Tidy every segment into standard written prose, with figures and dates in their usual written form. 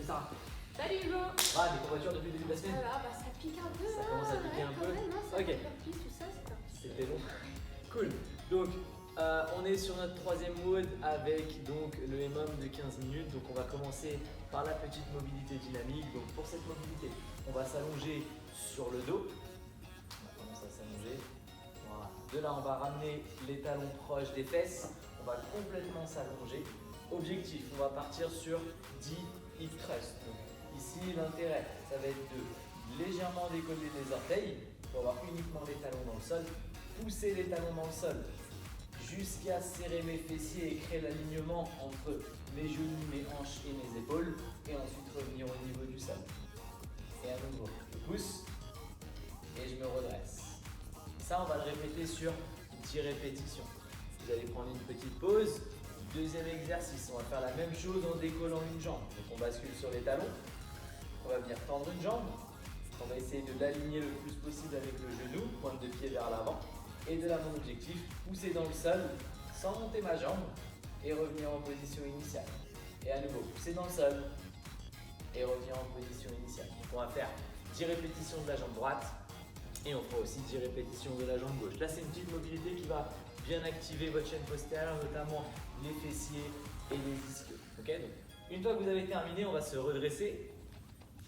Star. Salut Hugo. Ah, des courbatures depuis le début de la semaine. Alors, bah, ça pique un peu. Ça commence à piquer un quand peu. même, hein, ça Ok. pique un peu, tout ça, c'est un petit C'était long. Cool. Donc, on est sur notre troisième mode avec donc le MM de 15 minutes. Donc, on va commencer par la petite mobilité dynamique. Donc, pour cette mobilité, on va s'allonger sur le dos. On commence à s'allonger. Voilà. De là, on va ramener les talons proches des fesses. On va complètement s'allonger. Objectif, on va partir sur 10 hip thrusts. Donc, ici, l'intérêt, ça va être de légèrement décoller les orteils pour avoir uniquement les talons dans le sol. Pousser les talons dans le sol jusqu'à serrer mes fessiers et créer l'alignement entre mes genoux, mes hanches et mes épaules. Et ensuite revenir au niveau du sol. Et à nouveau, je pousse et je me redresse. Ça, on va le répéter sur 10 répétitions. Vous allez prendre une petite pause. Deuxième exercice, on va faire la même chose en décollant une jambe. Donc on bascule sur les talons. On va venir tendre une jambe. On va essayer de l'aligner le plus possible avec le genou, pointe de pied vers l'avant. Et de là, mon objectif, pousser dans le sol sans monter ma jambe et revenir en position initiale. Et à nouveau, pousser dans le sol et revenir en position initiale. Donc on va faire 10 répétitions de la jambe droite et on fera aussi 10 répétitions de la jambe gauche. Là, c'est une petite mobilité qui va bien activer votre chaîne postérieure, notamment les fessiers et les ischios. Okay, donc, une fois que vous avez terminé, on va se redresser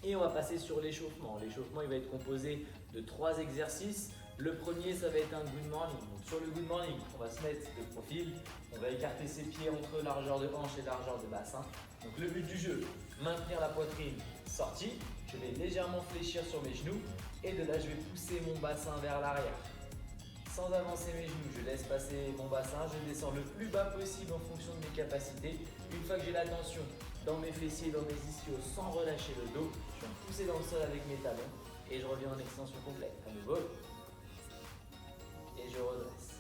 et on va passer sur l'échauffement. L'échauffement, il va être composé de 3 exercices. Le premier, ça va être un good morning. Donc, sur le good morning, on va se mettre de profil. On va écarter ses pieds entre largeur de hanche et largeur de bassin. Donc, le but du jeu, maintenir la poitrine sortie. Je vais légèrement fléchir sur mes genoux et de là, je vais pousser mon bassin vers l'arrière. Sans avancer mes genoux, je laisse passer mon bassin, je descends le plus bas possible en fonction de mes capacités. Une fois que j'ai la tension dans mes fessiers, dans mes ischios, sans relâcher le dos, je vais pousser dans le sol avec mes talons et je reviens en extension complète. À nouveau. Et je redresse.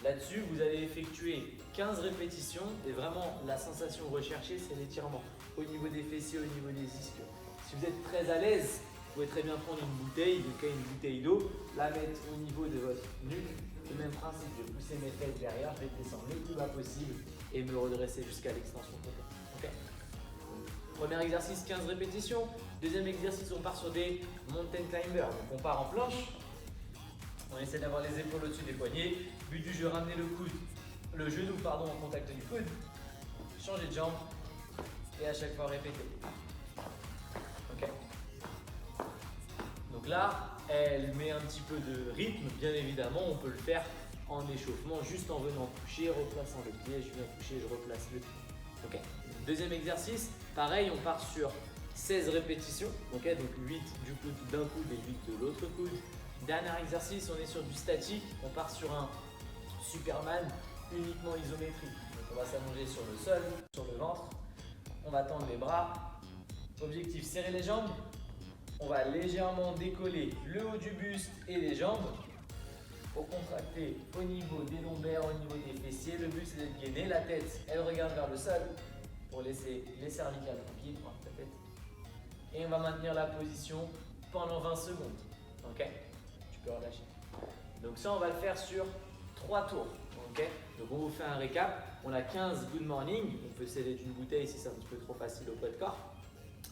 Là-dessus, vous allez effectuer 15 répétitions et vraiment la sensation recherchée, c'est l'étirement au niveau des fessiers, au niveau des ischios. Si vous êtes très à l'aise, vous pouvez très bien prendre une bouteille, donc une bouteille d'eau, la mettre au niveau de votre nuque. Le même principe, je vais pousser mes fesses derrière, je vais descendre le plus bas possible et me redresser jusqu'à l'extension complète. Okay. Premier exercice, 15 répétitions. Deuxième exercice, on part sur des mountain climbers. Donc on part en planche. On essaie d'avoir les épaules au-dessus des poignets. But du jeu, ramener le genou en contact du coude. Changer de jambe et à chaque fois répéter. Ok. Donc là, elle met un petit peu de rythme, bien évidemment, on peut le faire en échauffement, juste en venant toucher, replaçant le pied, je viens toucher, je replace le pied. Okay. Deuxième exercice, pareil, on part sur 16 répétitions, okay, donc 8 du coude d'un coude et 8 de l'autre coude. Dernier exercice, on est sur du statique, on part sur un Superman uniquement isométrique. Donc on va s'allonger sur le sol, sur le ventre, on va tendre les bras. Objectif, serrer les jambes. On va légèrement décoller le haut du buste et les jambes pour contracter au niveau des lombaires, au niveau des fessiers. Le but, c'est d'être gainé. La tête, elle regarde vers le sol pour laisser les cervicales tranquilles. Et on va maintenir la position pendant 20 secondes. Ok? Tu peux relâcher. Donc ça, on va le faire sur 3 tours. Okay? Donc on vous fait un récap. On a 15 good morning. On peut s'aider d'une bouteille si c'est un petit peu trop facile au poids de corps.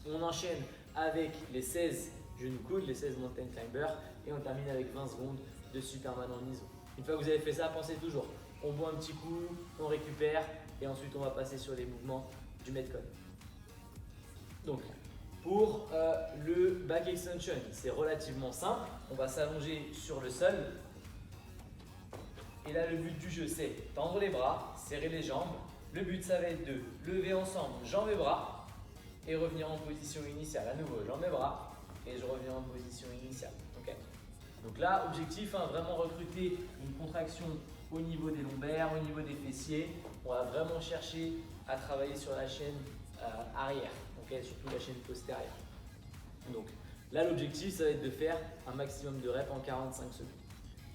On enchaîne avec les 16 genoux coudes, les 16 mountain climbers et on termine avec 20 secondes de Superman en iso. Une fois que vous avez fait ça, pensez toujours, on boit un petit coup, on récupère et ensuite on va passer sur les mouvements du Metcon. Donc pour le back extension, c'est relativement simple, on va s'allonger sur le sol et là le but du jeu c'est tendre les bras, serrer les jambes. Le but ça va être de lever ensemble jambes et bras et revenir en position initiale. À nouveau, jambes et bras et je reviens en position initiale. Okay. Donc là, objectif, vraiment recruter une contraction au niveau des lombaires, au niveau des fessiers. On va vraiment chercher à travailler sur la chaîne arrière, okay, surtout la chaîne postérieure. Donc là, l'objectif, ça va être de faire un maximum de reps en 45 secondes.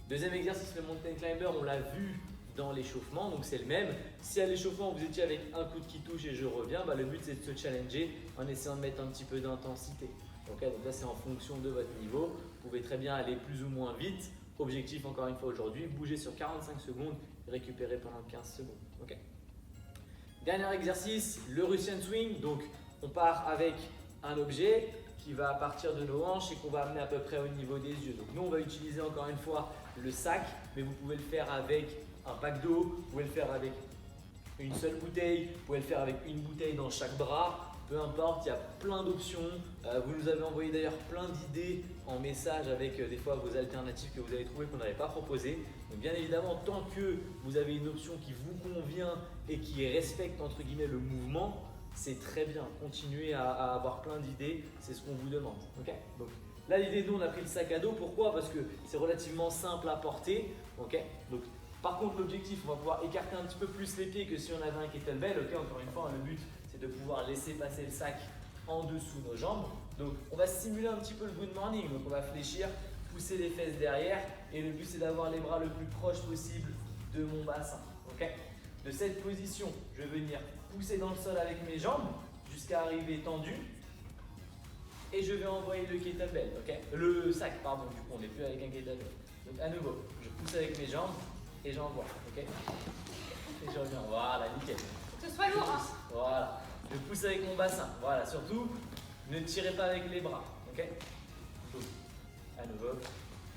Deuxième exercice, le mountain climber, on l'a vu dans l'échauffement, donc c'est le même. Si à l'échauffement vous étiez avec un coude qui touche et je reviens, le but c'est de se challenger en essayant de mettre un petit peu d'intensité. Okay, donc là c'est en fonction de votre niveau, vous pouvez très bien aller plus ou moins vite. Objectif encore une fois aujourd'hui, bouger sur 45 secondes et récupérer pendant 15 secondes. Okay. Dernier exercice, le Russian swing. Donc on part avec un objet qui va partir de nos hanches et qu'on va amener à peu près au niveau des yeux. Donc nous on va utiliser encore une fois le sac, mais vous pouvez le faire avec un pack d'eau, vous pouvez le faire avec une seule bouteille, vous pouvez le faire avec une bouteille dans chaque bras, peu importe, il y a plein d'options. Vous nous avez envoyé d'ailleurs plein d'idées en message avec des fois vos alternatives que vous avez trouvées qu'on n'avait pas proposées. Donc bien évidemment, tant que vous avez une option qui vous convient et qui respecte entre guillemets le mouvement, c'est très bien. Continuez à avoir plein d'idées, c'est ce qu'on vous demande. Okay, donc là l'idée, nous on a pris le sac à dos. Pourquoi? Parce que c'est relativement simple à porter. Okay, donc, par contre l'objectif, on va pouvoir écarter un petit peu plus les pieds que si on avait un kettlebell. Okay, encore une fois, le but c'est de pouvoir laisser passer le sac en dessous nos jambes. Donc on va simuler un petit peu le good morning. Donc on va fléchir, pousser les fesses derrière et le but c'est d'avoir les bras le plus proche possible de mon bassin. Okay, de cette position, je vais venir pousser dans le sol avec mes jambes jusqu'à arriver tendu et je vais envoyer le kettlebell, okay, le sac, pardon, du coup on n'est plus avec un kettlebell. Donc à nouveau, je pousse avec mes jambes et j'envoie, ok, et je reviens, voilà, nickel. Faut que ce soit lourd. Hein. Voilà, je pousse avec mon bassin, voilà, surtout ne tirez pas avec les bras, ok. Donc, à nouveau,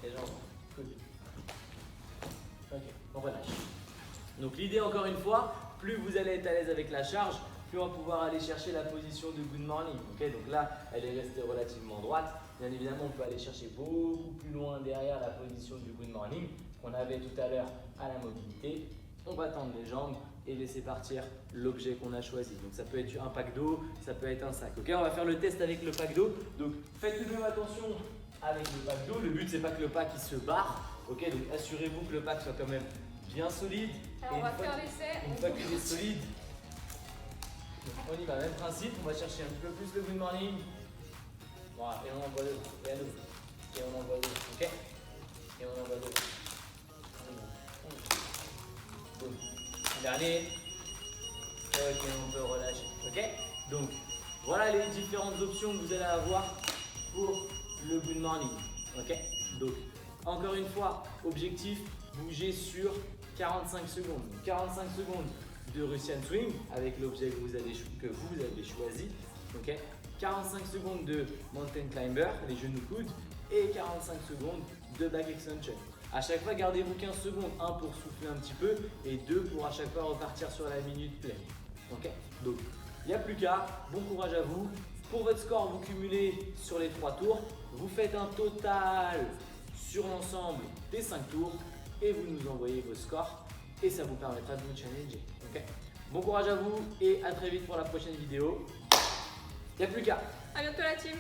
et j'envoie, cool. Ok, on relâche. Donc l'idée encore une fois, plus vous allez être à l'aise avec la charge, plus on va pouvoir aller chercher la position de good morning. Okay, donc là, elle est restée relativement droite. Bien évidemment, on peut aller chercher beaucoup plus loin derrière la position du good morning qu'on avait tout à l'heure à la mobilité. On va tendre les jambes et laisser partir l'objet qu'on a choisi. Donc ça peut être un pack d'eau, ça peut être un sac. Okay, on va faire le test avec le pack d'eau. Donc faites même attention avec le pack d'eau. Le but, c'est pas que le pack il se barre. Okay, donc assurez-vous que le pack soit quand même bien solide. Alors on va faire l'essai. Une fois qu'il est solide, on y va, même principe, on va chercher un petit peu plus le good morning. Voilà, et on envoie le et à nouveau. Et on envoie le ok. Et on envoie le boum. Dernier. Ok, on peut relâcher. Ok. Donc, voilà les différentes options que vous allez avoir pour le good morning. Ok. Donc, encore une fois, objectif, bouger sur 45 secondes. 45 secondes de Russian Swing avec l'objet que vous avez choisi. Okay. 45 secondes de Mountain Climber, les genoux coudes, et 45 secondes de Back Extension. À chaque fois, gardez-vous 15 secondes, 1 pour souffler un petit peu et 2 pour à chaque fois repartir sur la minute pleine. Okay. Donc, il n'y a plus qu'à, bon courage à vous. Pour votre score, vous cumulez sur les 3 tours, vous faites un total sur l'ensemble des 5 tours et vous nous envoyez vos scores et ça vous permettra de vous challenger. Okay. Bon courage à vous et à très vite pour la prochaine vidéo. Il n'y a plus qu'à. À bientôt la team.